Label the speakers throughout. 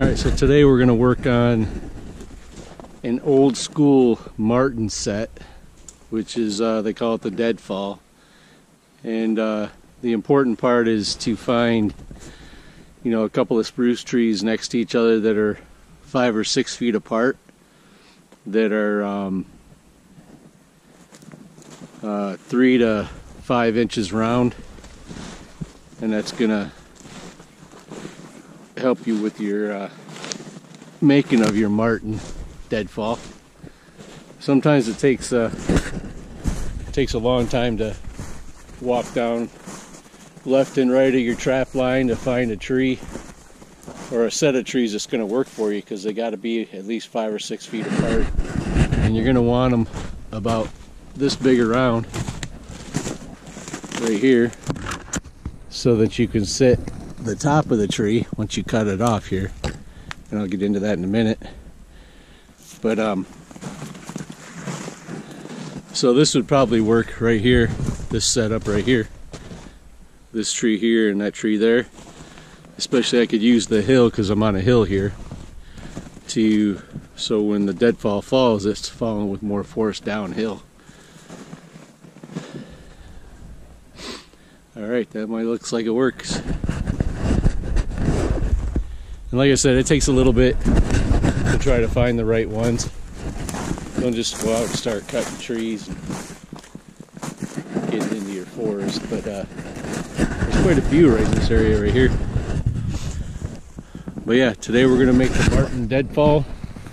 Speaker 1: Alright, so today we're going to work on an old school Marten set, which is, they call it the Deadfall. And the important part is to find, a couple of spruce trees next to each other that are 5 or 6 feet apart, that are 3 to 5 inches round, and that's going to help you with your making of your Marten Deadfall. Sometimes it takes a long time to walk down left and right of your trap line to find a tree or a set of trees that's going to work for you, because they got to be at least 5 or 6 feet apart, and you're going to want them about this big around right here, so that you can sit the top of the tree once you cut it off here, and I'll get into that in a minute. But so this would probably work right here, this setup right here, this tree here and that tree there. Especially I could use the hill, because I'm on a hill here, so when the deadfall falls, it's falling with more force downhill. Alright, that might looks like it works. And like I said, it takes a little bit to try to find the right ones. Don't just go out and start cutting trees and getting into your forest, but there's quite a few right in this area right here. But yeah, today we're going to make the Marten Deadfall,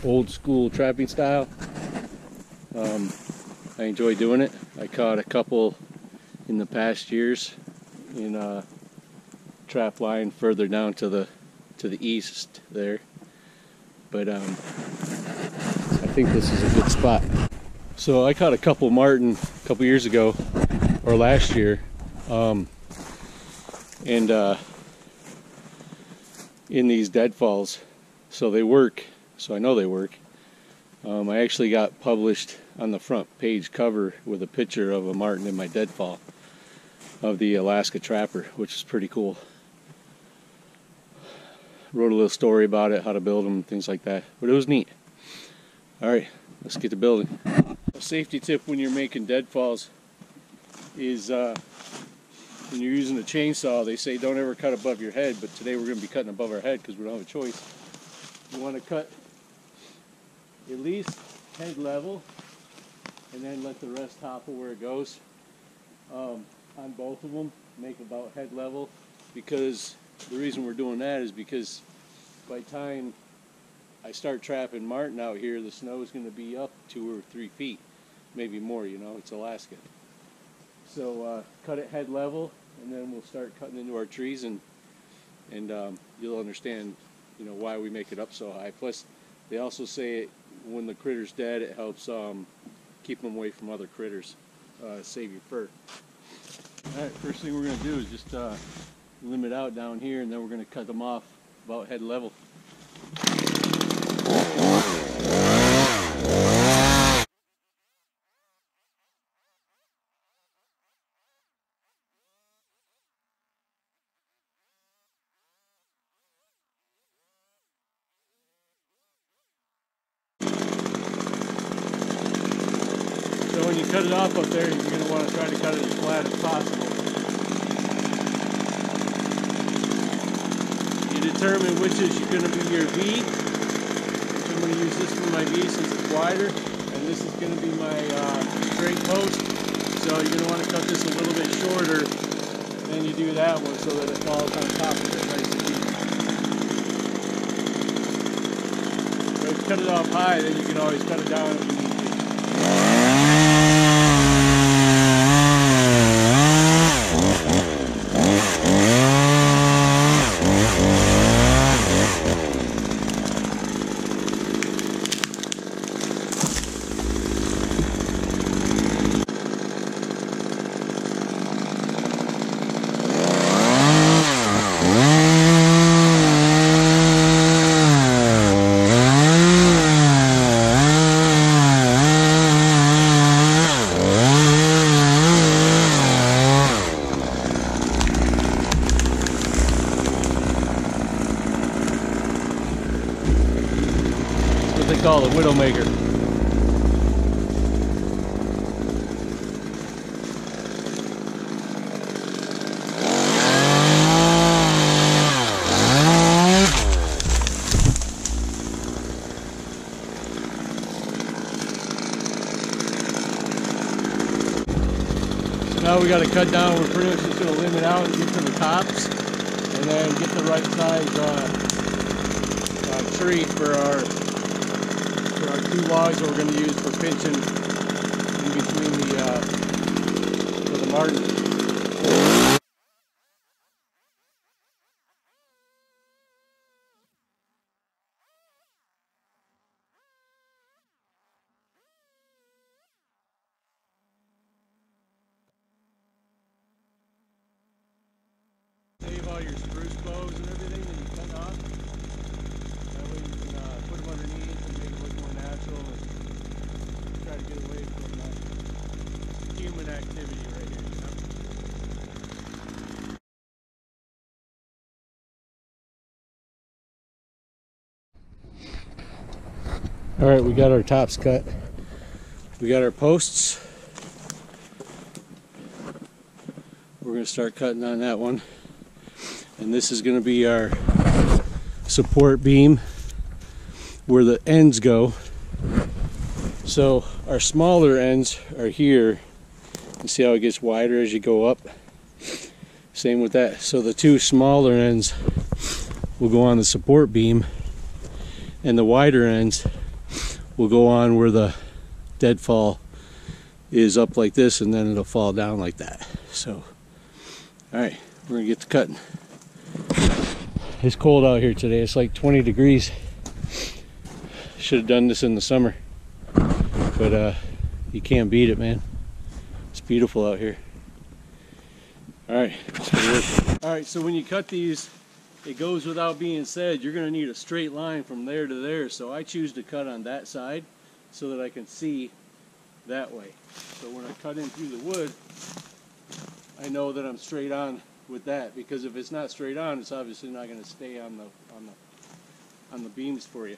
Speaker 1: old school trapping style. I enjoy doing it. I caught a couple in the past years in a trap line further down to the east there, but I think this is a good spot. So I caught a couple Marten a couple years ago, or last year, and in these deadfalls, so they work. So I know they work. I actually got published on the front page cover with a picture of a Marten in my deadfall of the Alaska Trapper, which is pretty cool. Wrote a little story about it, how to build them, things like that. But it was neat. Alright, let's get to building. A safety tip when you're making deadfalls is when you're using a chainsaw, they say don't ever cut above your head, but today we're going to be cutting above our head because we don't have a choice. You want to cut at least head level, and then let the rest topple where it goes. On both of them, make about head level, because the reason we're doing that is because by the time I start trapping Marten out here, the snow is going to be up 2 or 3 feet, maybe more. It's Alaska. So cut it head level, and then we'll start cutting into our trees, and you'll understand, why we make it up so high. Plus, they also say when the critter's dead, it helps keep them away from other critters, save your fur. All right, first thing we're going to do is just limit out down here, and then we're going to cut them off about head level. So when you cut it off up there, you're going to want to try to cut it as flat as possible. Determine which is going to be your V. So I'm going to use this for my V since it's wider, and this is going to be my straight post. So you're going to want to cut this a little bit shorter than you do that one, so that it falls on top of it nice and deep. So if you cut it off high, then you can always cut it down if you need to. called a Widowmaker. Now we got to cut down. We're pretty much just going to limit out and get to the tops, and then get the right size tree for our 2 logs that we're going to use for pinching in between the Marten. Save all your spruce boughs and everything that you cut off. That way you can put them underneath and make it look more natural and try to get away from human activity right here, you know? Alright, we got our tops cut. We got our posts. We're going to start cutting on that one. And this is going to be our support beam where the ends go. So our smaller ends are here. You see how it gets wider as you go up? Same with that. So the 2 smaller ends will go on the support beam, and the wider ends will go on where the deadfall is up like this, and then it'll fall down like that. So, alright, we're going to get to cutting. It's cold out here today. It's like 20 degrees. Should have done this in the summer, but you can't beat it, man. It's beautiful out here. Alright, alright, so when you cut these, it goes without being said, you're going to need a straight line from there to there. So I choose to cut on that side so that I can see that way. So when I cut in through the wood, I know that I'm straight on with that, because if it's not straight on, it's obviously not going to stay on the beams for you.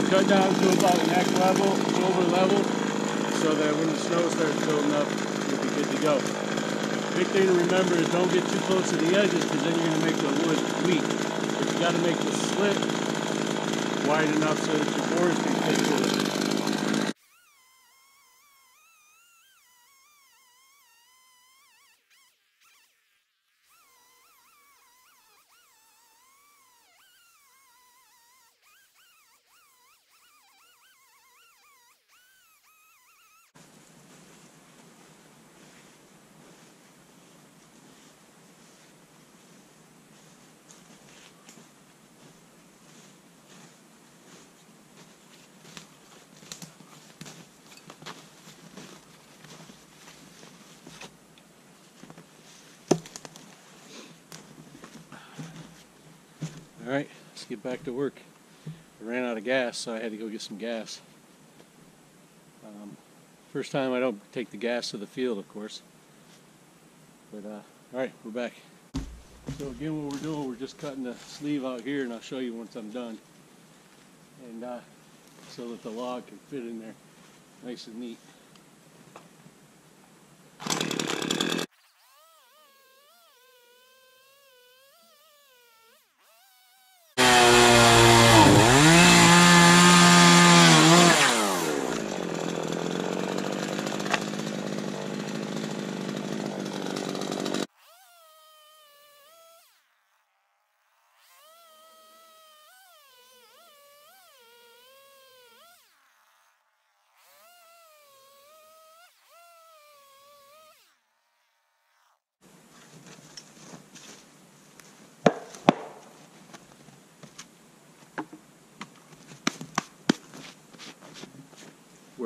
Speaker 1: Cut down to about neck level, shoulder level, so that when the snow starts building up, you'll be good to go. Big thing to remember is don't get too close to the edges, because then you're going to make the wood weak. But you got to make the slit wide enough so that your boards can fit to it. Alright, let's get back to work. I ran out of gas, so I had to go get some gas. First time I don't take the gas to the field, of course. But, alright, we're back. So again, what we're doing, we're just cutting the sleeve out here, and I'll show you once I'm done. And so that the log can fit in there nice and neat.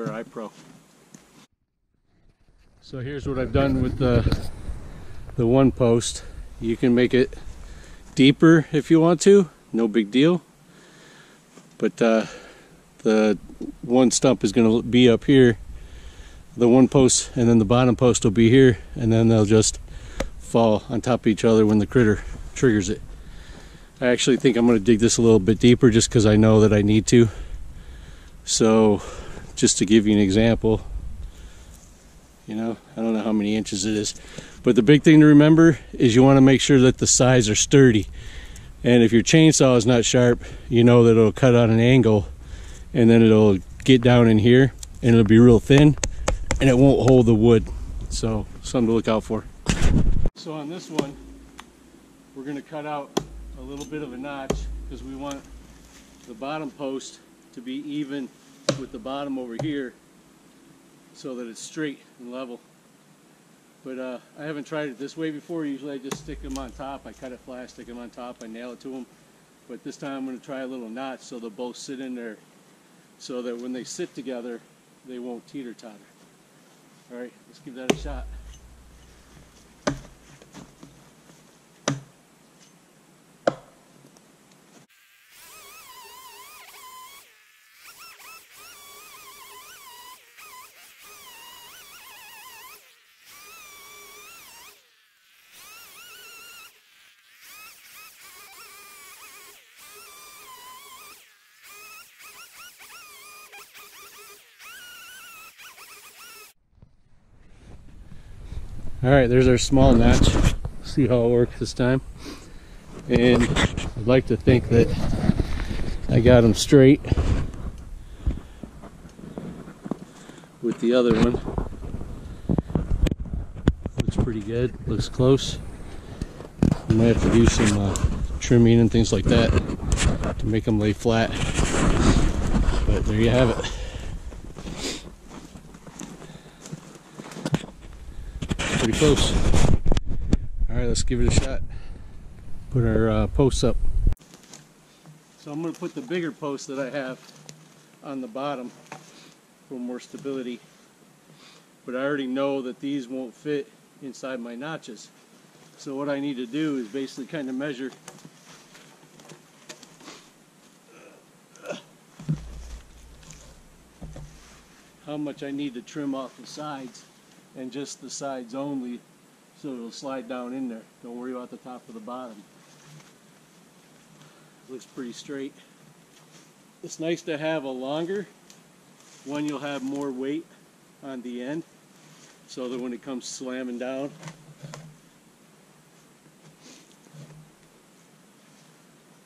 Speaker 1: wear iPro. So here's what I've done with the one post. You can make it deeper if you want to, no big deal. But the one stump is going to be up here, the one post, and then the bottom post will be here, and then they'll just fall on top of each other when the critter triggers it. I actually think I'm going to dig this a little bit deeper just because I know that I need to. So just to give you an example, you know, I don't know how many inches it is, but the big thing to remember is you want to make sure that the sides are sturdy. And if your chainsaw is not sharp, you know that it'll cut on an angle, and then it'll get down in here and it'll be real thin and it won't hold the wood. So something to look out for. So on this one, we're going to cut out a little bit of a notch because we want the bottom post to be even with the bottom over here so that it's straight and level. But I haven't tried it this way before. Usually I just stick them on top. I cut it flat, stick them on top, I nail it to them. But this time I'm going to try a little notch so they'll both sit in there so that when they sit together, they won't teeter-totter. All right, let's give that a shot. Alright, there's our small notch. See how it works this time. And I'd like to think that I got them straight with the other one. Looks pretty good, looks close. I might have to do some trimming and things like that to make them lay flat. But there you have it. Pretty close. Alright, let's give it a shot. Put our posts up. So I'm going to put the bigger post that I have on the bottom for more stability. But I already know that these won't fit inside my notches. So what I need to do is basically kind of measure how much I need to trim off the sides. And just the sides only, so it'll slide down in there. Don't worry about the top or the bottom. Looks pretty straight. It's nice to have a longer one. You'll have more weight on the end so that when it comes slamming down,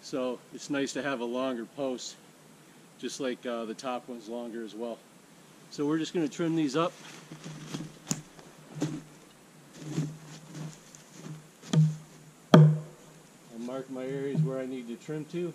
Speaker 1: so it's nice to have a longer post, just like the top one's longer as well. So we're just going to trim these up. Mark my areas where I need to trim to.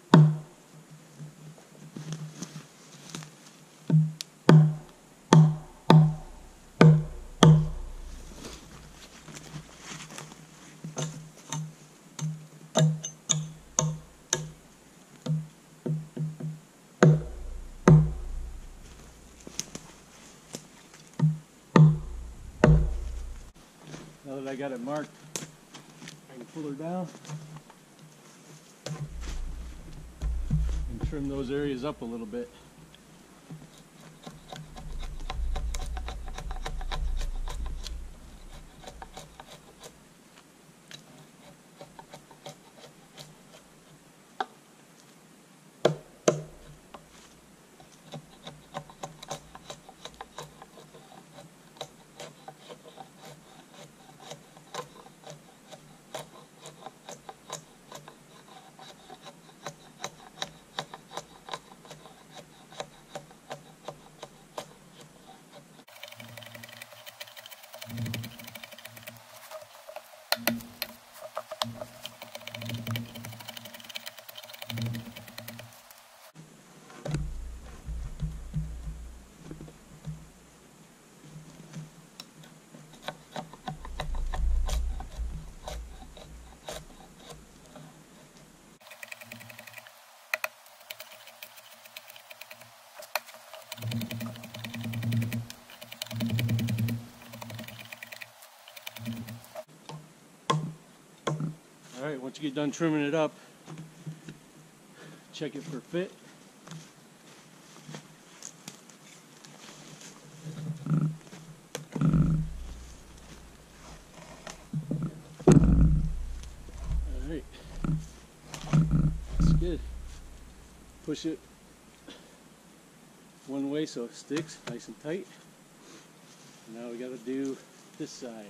Speaker 1: Now that I got it marked, I can pull her down and trim those areas up a little bit. Once you get done trimming it up, check it for fit. Alright, that's good. Push it one way so it sticks nice and tight. Now we got to do this side.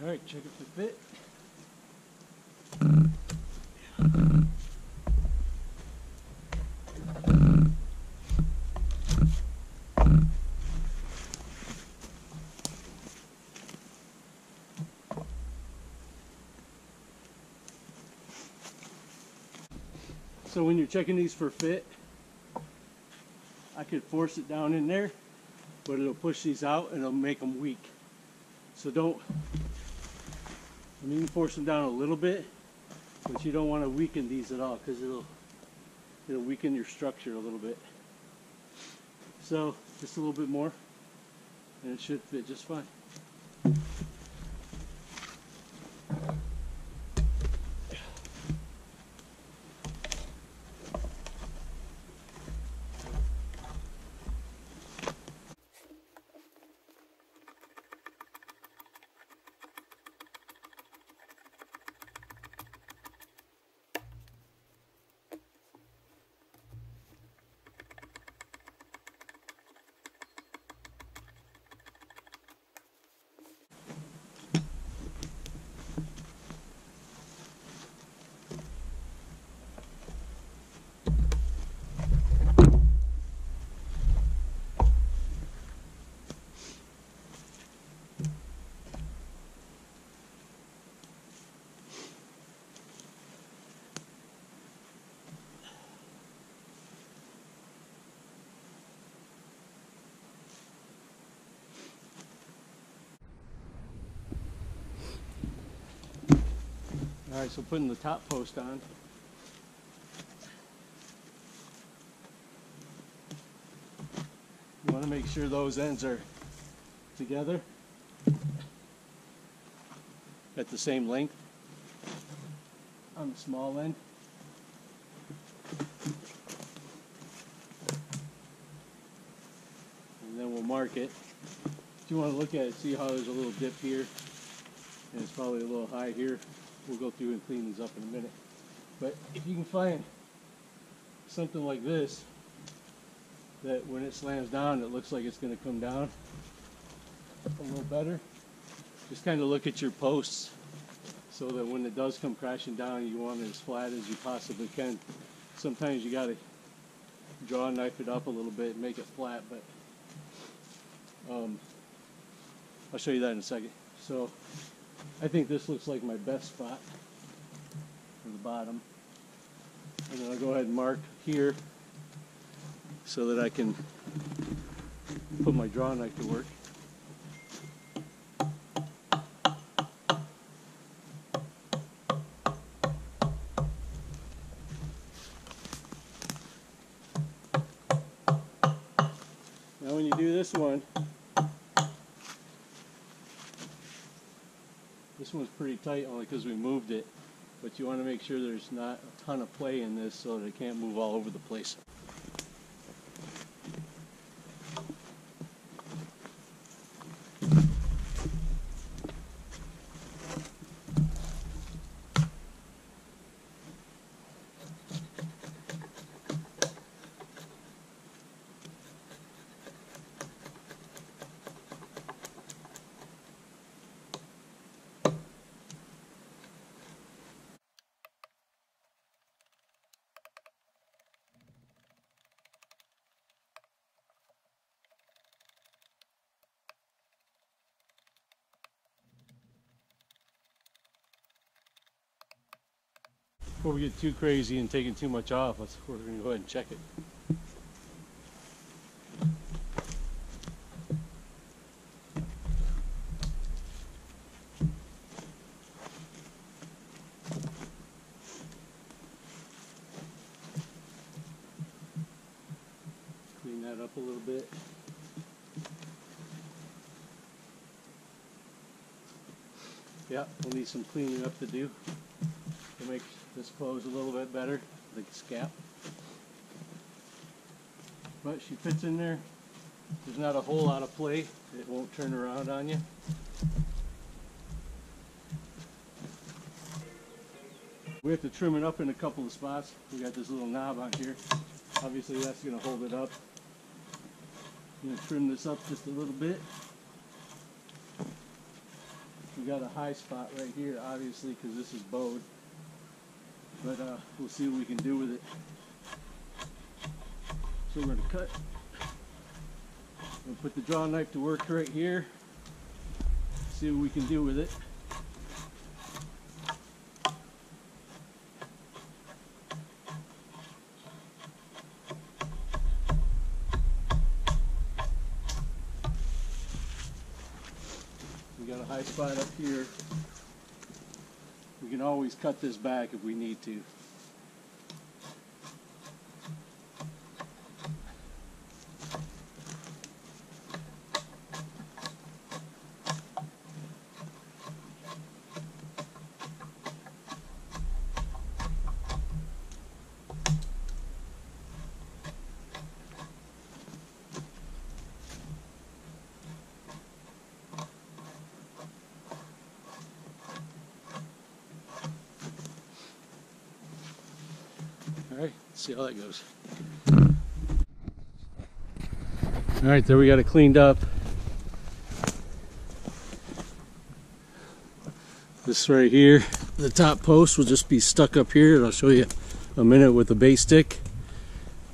Speaker 1: Alright, check it for fit. So when you're checking these for fit, I could force it down in there, but it'll push these out and it'll make them weak. So don't, I mean, you can force them down a little bit, but you don't want to weaken these at all because it'll weaken your structure a little bit. So just a little bit more and it should fit just fine. Alright, so putting the top post on. You want to make sure those ends are together at the same length on the small end. And then we'll mark it. If you want to look at it, see how there's a little dip here and it's probably a little high here. We'll go through and clean these up in a minute. But if you can find something like this, that when it slams down, it looks like it's going to come down a little better. Just kind of look at your posts so that when it does come crashing down, you want it as flat as you possibly can. Sometimes you got to draw and knife it up a little bit and make it flat, but I'll show you that in a second. So I think this looks like my best spot for the bottom. And then I'll go ahead and mark here so that I can put my draw knife to work. Now when you do this one's pretty tight only because we moved it, but you want to make sure there's not a ton of play in this so that it can't move all over the place. Before we get too crazy and taking too much off, we're going to go ahead and check it. Clean that up a little bit. Yeah, we'll need some cleaning up to do to make this close a little bit better, the scap. But she fits in there. There's not a whole lot of play. It won't turn around on you. We have to trim it up in a couple of spots. We got this little knob on here. Obviously that's going to hold it up. I'm going to trim this up just a little bit. We got a high spot right here, obviously, because this is bowed. But we'll see what we can do with it. So we're going to cut. We'll put the draw knife to work right here. See what we can do with it. We got a high spot up here. We can always cut this back if we need to. Alright, let's see how that goes. Alright, there we got it cleaned up. This right here, the top post will just be stuck up here, and I'll show you a minute with the base stick.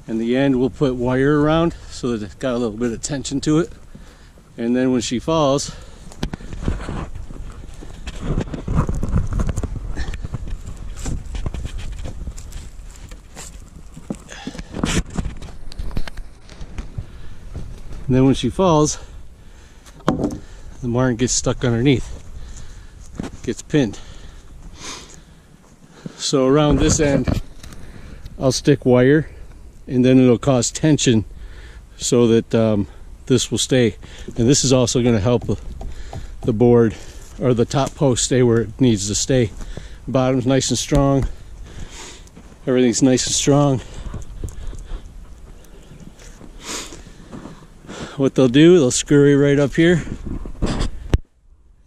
Speaker 1: And the end we'll put wire around so that it's got a little bit of tension to it. And then when she falls, the Marten gets stuck underneath, gets pinned. So around this end, I'll stick wire, and then it'll cause tension so that this will stay. And this is also going to help the board or the top post stay where it needs to stay. Bottom's nice and strong. Everything's nice and strong. What they'll do, they'll scurry right up here,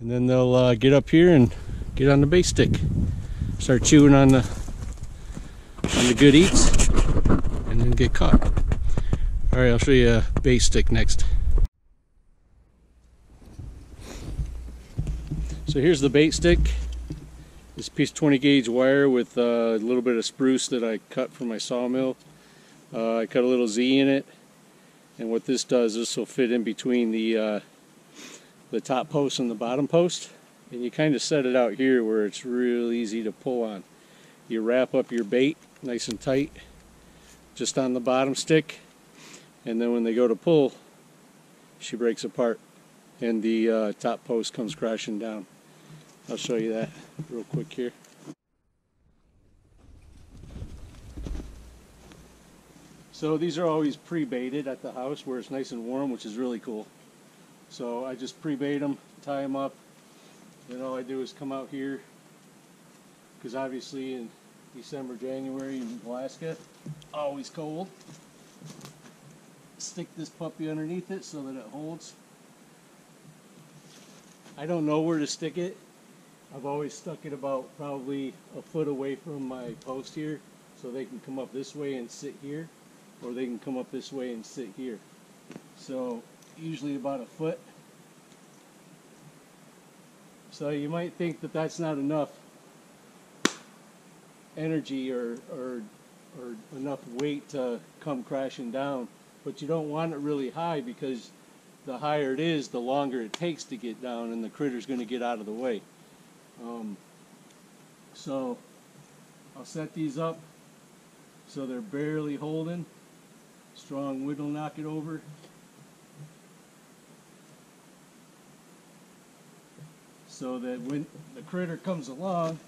Speaker 1: and then they'll get up here and get on the base stick, start chewing on the good eats, and then get caught. All right, I'll show you a base stick next. So here's the bait stick. This piece of 20 gauge wire with a little bit of spruce that I cut from my sawmill. I cut a little Z in it. And what this does, this will fit in between the top post and the bottom post. And you kind of set it out here where it's real easy to pull on. You wrap up your bait nice and tight just on the bottom stick. And then when they go to pull, she breaks apart and the top post comes crashing down. I'll show you that real quick here. So these are always pre-baited at the house where it's nice and warm, which is really cool. So I just pre-bait them, tie them up, then all I do is come out here, because obviously in December, January in Alaska, always cold. Stick this puppy underneath it so that it holds. I don't know where to stick it. I've always stuck it about probably a foot away from my post here, so they can come up this way and sit here, or they can come up this way and sit here. So usually about a foot. So you might think that that's not enough energy or enough weight to come crashing down, but you don't want it really high, because the higher it is, the longer it takes to get down, and the critter's going to get out of the way. So I'll set these up so they're barely holding. Strong wind will knock it over. So that when the critter comes along,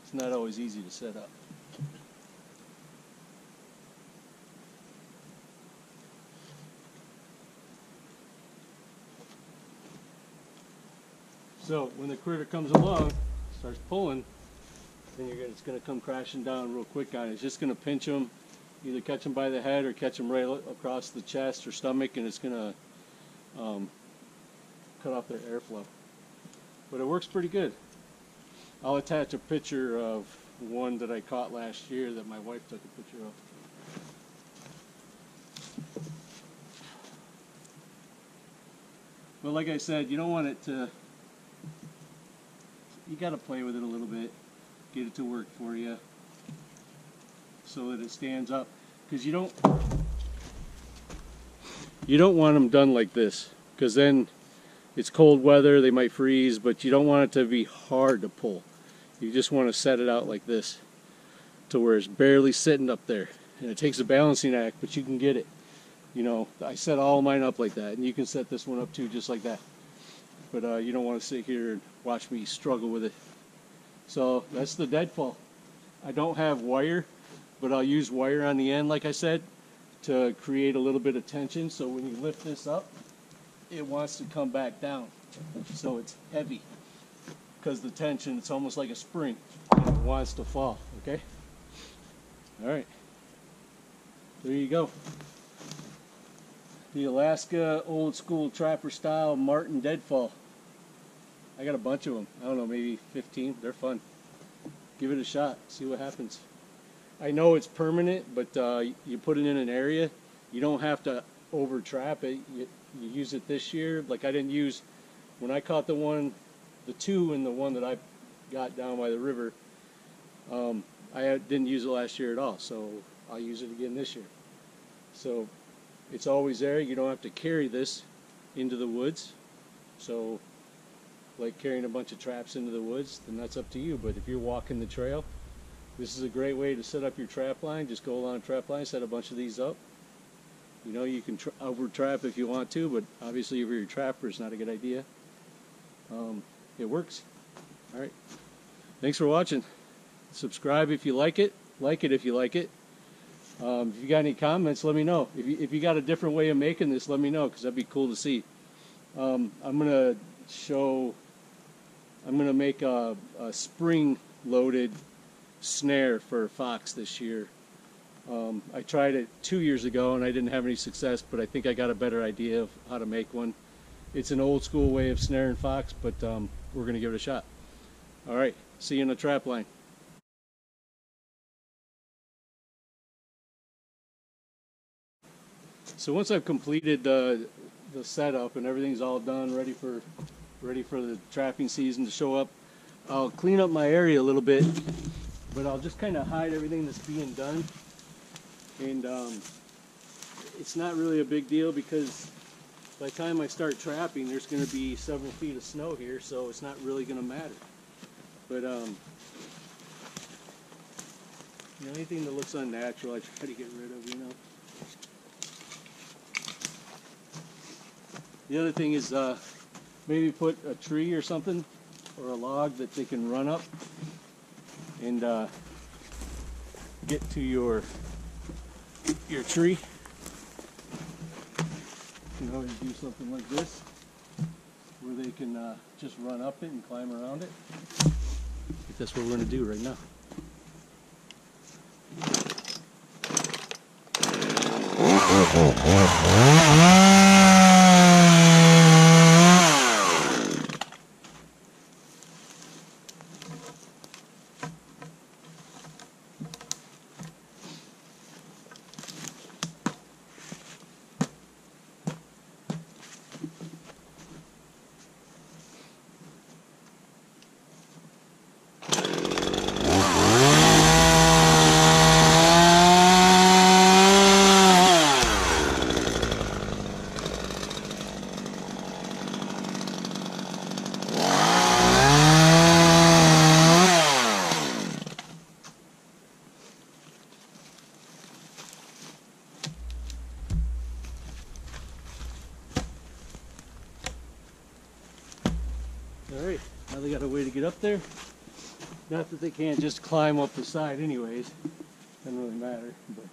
Speaker 1: it's not always easy to set up. So when the critter comes along, starts pulling, then it's going to come crashing down real quick on it. It's just going to pinch them, either catch them by the head or catch them right across the chest or stomach, and it's going to cut off their airflow. But it works pretty good. I'll attach a picture of one that I caught last year that my wife took a picture of. But like I said, you don't want it to, you got to play with it a little bit, get it to work for you so that it stands up, because you don't want them done like this, because then it's cold weather, they might freeze, but you don't want it to be hard to pull. You just want to set it out like this to where it's barely sitting up there, and it takes a balancing act, but you can get it. You know, I set all mine up like that, and you can set this one up too just like that. But you don't want to sit here and watch me struggle with it. So that's the Deadfall. I don't have wire, but I'll use wire on the end, like I said, to create a little bit of tension, so when you lift this up, it wants to come back down. So it's heavy, because the tension, it's almost like a spring, and it wants to fall, okay? Alright, there you go. The Alaska old school trapper style Marten Deadfall. I got a bunch of them. I don't know, maybe 15. They're fun. Give it a shot. See what happens. I know it's permanent, but you put it in an area. You don't have to over trap it. You use it this year. Like I didn't use, when I caught the two and the one that I got down by the river, I didn't use it last year at all. So I'll use it again this year. So it's always there. You don't have to carry this into the woods. So like carrying a bunch of traps into the woods, then that's up to you. But if you're walking the trail, this is a great way to set up your trap line. Just go along a trap line, set a bunch of these up. You know, you can over trap if you want to, but obviously if you're a trapper, it's not a good idea. It works. All right. Thanks for watching. Subscribe if you like it. Like it if you like it. If you got any comments, let me know. If you got a different way of making this, let me know, because that'd be cool to see. I'm gonna make a spring-loaded snare for fox this year. I tried it 2 years ago and I didn't have any success, but I think I got a better idea of how to make one. It's an old school way of snaring fox, but we're gonna give it a shot. All right, see you in the trap line. So once I've completed the setup and everything's all done, ready for the trapping season to show up, I'll clean up my area a little bit, but I'll just kind of hide everything that's being done. And it's not really a big deal, because by the time I start trapping, there's going to be several feet of snow here, so it's not really going to matter. But you know, anything that looks unnatural, I try to get rid of, you know. The other thing is maybe put a tree or something, or a log that they can run up and get to your tree. You can always do something like this, where they can just run up it and climb around it. I think that's what we're going to do right now. Alright, now they got a way to get up there. Not that they can't just climb up the side anyways. Doesn't really matter, but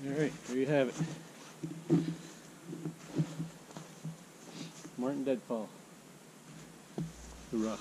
Speaker 1: alright, there you have it. Marten Deadfall. Hoorah.